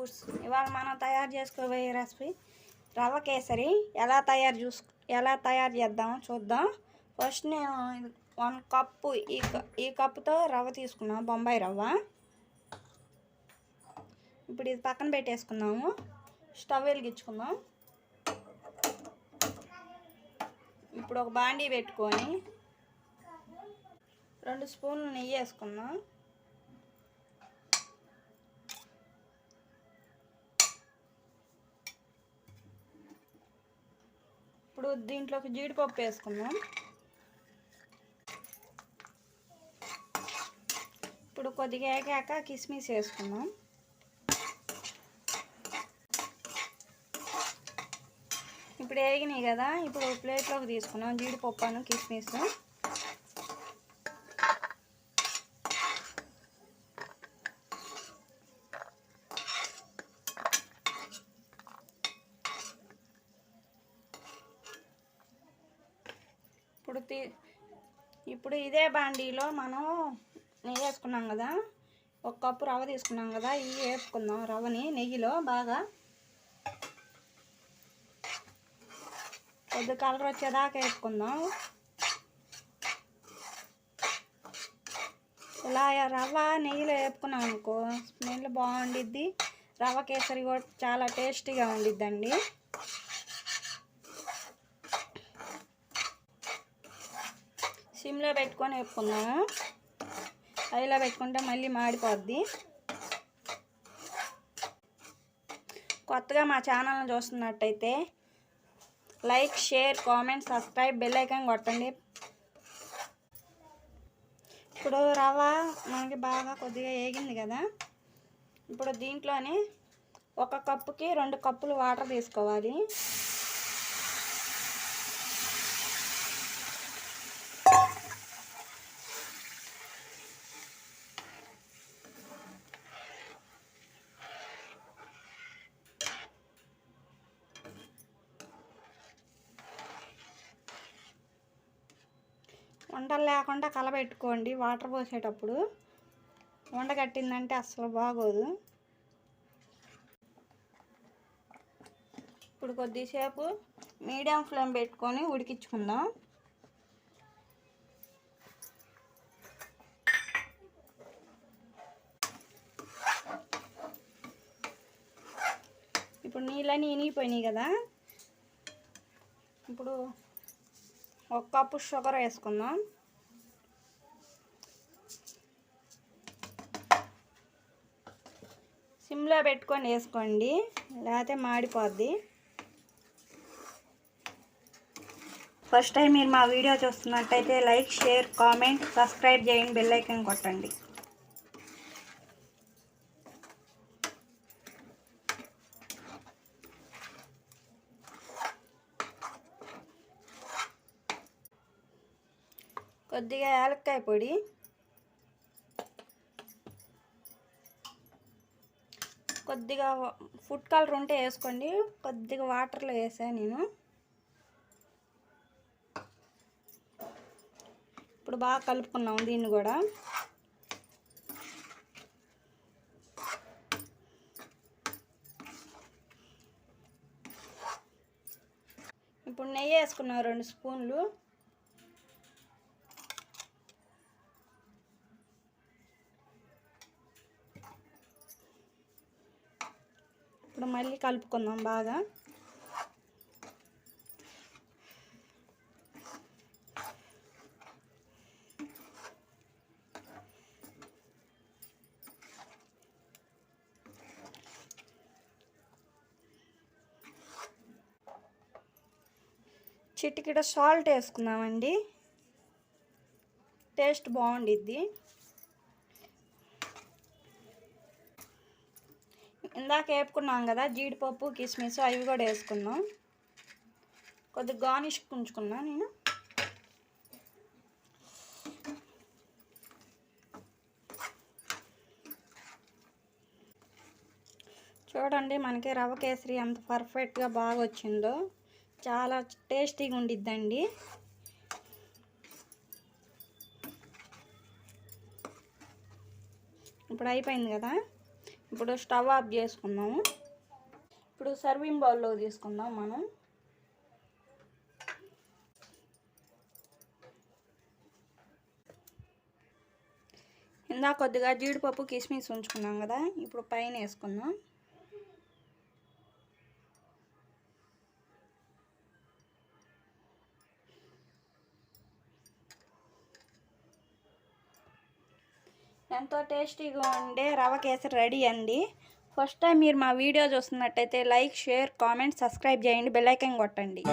Foods. ఇవాళ మనం తయారు చేసుకోబోయే రెసిపీ రవ్వ కేసరి. ఎలా తయారు చేద్దామో చూద్దాం. ఫస్ట్ నేను 1 కప్పు ఈ కప్పుతో రవ్వ తీసుకున్నాను, బొంబాయి రవ్వ. ఇప్పుడు ఇది పక్కన పెట్టేసుకుందాము. స్టవ్ వెలిగించుకుందాం. ఇప్పుడు ఒక బాండీ పెట్టుకొని 2 స్పూన్లు నెయ్యి వేసుకుందాం. ఇప్పుడు దీంట్లోకి జీడిపప్పు వేసుకుందాం. ఇప్పుడు కొద్దిగా వేగాక కిస్మిస్ వేసుకుందాం. ఇప్పుడు వేగినాయి కదా, ఇప్పుడు ప్లేట్లోకి తీసుకున్నాం జీడిపప్పు కిస్మిస్. ఇప్పుడు ఇదే బాండీలో మనం నెయ్యి వేసుకున్నాం కదా, 1 కప్పు రవ్వ తీసుకున్నాం కదా, ఇవి వేసుకుందాం. రవ్వని నెయ్యిలో బాగా కొద్ది కలర్ వచ్చేదాకా వేసుకుందాం. ఇలా రవ్వ నెయ్యిలో వేపుకున్నాం అనుకో, స్మెల్ బాగుండిద్ది. రవ్వ కేసరి కూడా చాలా టేస్టీగా ఉండిద్దండి. సిమ్లో పెట్టుకొని వేపుకుందాము. హైలో పెట్టుకుంటే మళ్ళీ మాడిపోద్ది. కొత్తగా మా ఛానల్ని చూస్తున్నట్టయితే like, share, comment, subscribe, bell icon కొట్టండి. ఇప్పుడు రవ్వ మనకి బాగా కొద్దిగా వేగింది కదా, ఇప్పుడు దీంట్లోనే 1 కప్పుకి 2 కప్పులు వాటర్ తీసుకోవాలి. ఉండలు లేకుండా కలబెట్టుకోండి. వాటర్ పోసేటప్పుడు ఉండగట్టిందంటే అస్సలు బాగోదు. ఇప్పుడు కొద్దిసేపు మీడియం ఫ్లేమ్ పెట్టుకొని ఉడికించుకుందాం. ఇప్పుడు నీళ్ళని ఇనిగిపోయినాయి కదా, ఇప్పుడు 1 కప్పు షుగర్ వేసుకుందాం. సిమ్లో పెట్టుకొని వేసుకోండి, లేకపోతే మాడిపోద్ది. ఫస్ట్ టైం మీరు మా వీడియో చూస్తున్నట్టయితే లైక్, షేర్, కామెంట్, సబ్స్క్రైబ్ చేయండి, బెల్ ఐకాన్ కొట్టండి. కొద్దిగా యాలక్కాయ పొడి, కొద్దిగా ఫుడ్ కలర్ ఉంటే వేసుకోండి. కొద్దిగా వాటర్లో వేసాను నేను. ఇప్పుడు బాగా కలుపుకున్నాం దీన్ని కూడా. ఇప్పుడు నెయ్యి వేసుకున్నాం 2 స్పూన్లు. ఇప్పుడు మళ్ళీ కలుపుకుందాం బాగా. చిటికెడ సాల్ట్ వేసుకుందామండి, టేస్ట్ బాగుండిద్ది. ఇందాక వేపుకున్నాం కదా జీడిపప్పు, కిస్మిస్, అవి కూడా వేసుకున్నాం. కొద్దిగా గార్నిష్ ఉంచుకున్నా నేను. చూడండి మనకి రవ్వ కేసరి ఎంత పర్ఫెక్ట్గా బాగా వచ్చిందో, చాలా టేస్టీగా ఉండిద్దండి. ఇప్పుడు అయిపోయింది కదా, ఇప్పుడు స్టవ్ ఆఫ్ చేసుకుందాము. ఇప్పుడు సర్వింగ్ బౌల్లో తీసుకుందాం మనం. ఇందాక కొద్దిగా జీడిపప్పు కిస్మిస్ ఉంచుకున్నాం కదా, ఇప్పుడు పైన వేసుకుందాం. ఎంతో టేస్టీగా ఉండే రవ కేసరి రెడీ అండి. ఫస్ట్ టైం మీరు మా వీడియో చూస్తున్నట్టయితే లైక్, షేర్, కామెంట్, సబ్స్క్రైబ్ చేయండి, బెల్ ఐకాన్ కొట్టండి.